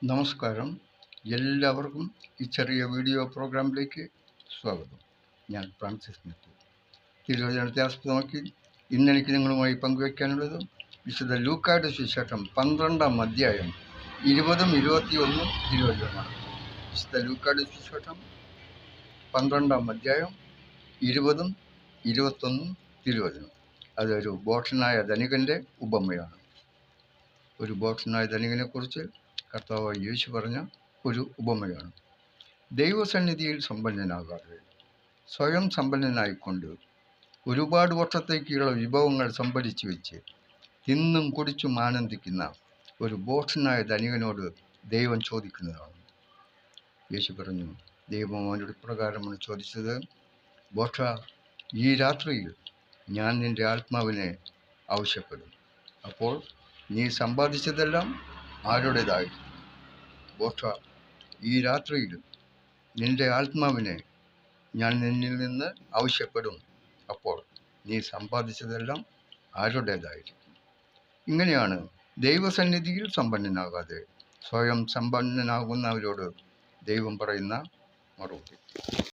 നമസ്കാരം. എല്ലാവർക്കും ഈ ചെറിയ വീഡിയോ പ്രോഗ്രാമിലേക്ക് സ്വാഗതം. ഞാൻ ഫ്രാൻസിസ് മാത്യു. തിരുവചനത്തെ ആസ്പദമാക്കി ഇന്നെനിക്ക് നിങ്ങളുമായി പങ്കുവയ്ക്കാനുള്ളത് വിശുദ്ധ ലൂക്കായുടെ സുവിശേഷം 12-ാം അധ്യായം 20-21 തിരുവചനമാണ്. വിശുദ്ധ ലൂക്കായുടെ സുവിശേഷം 12-ാം അധ്യായം 20-21 തിരുവചനം. അതൊരു ബോഷനായ ധനികൻ്റെ ഉപമയാണ്. ഒരു ബോഷനായ ധനികനെക്കുറിച്ച് കർത്താവ് യേശു പറഞ്ഞ ഒരു ഉപമയാണ്. ദൈവസന്നിധിയിൽ സമ്പന്നനാകാതെ സ്വയം സമ്പന്നനായിക്കൊണ്ട് ഒരുപാട് വർഷത്തേക്കുള്ള വിഭവങ്ങൾ സംഭരിച്ചു വെച്ച് തിന്നും കുടിച്ചും ആനന്ദിക്കുന്ന ഒരു ബോഷനായ ധനികനോട് ദൈവം ചോദിക്കുന്നതാണ്. യേശു പറഞ്ഞു, ദൈവം അവനോട് ഇപ്രകാരമാണ് ചോദിച്ചത്: ബോഷ, ഈ രാത്രിയിൽ ഞാൻ നിൻ്റെ ആത്മാവിനെ ആവശ്യപ്പെടും. അപ്പോൾ നീ സമ്പാദിച്ചതെല്ലാം ആരുടേതായിരിക്കും? ബോഷ, ഈ രാത്രിയിൽ നിൻ്റെ ആത്മാവിനെ ഞാൻ നിന്നിൽ നിന്ന് ആവശ്യപ്പെടും. അപ്പോൾ നീ സമ്പാദിച്ചതെല്ലാം ആരുടേതായിരിക്കും? ഇങ്ങനെയാണ് ദൈവസന്നിധിയിൽ സമ്പന്നനാകാതെ സ്വയം സമ്പന്നനാകുന്നവരോട് ദൈവം പറയുന്ന മറുപടി.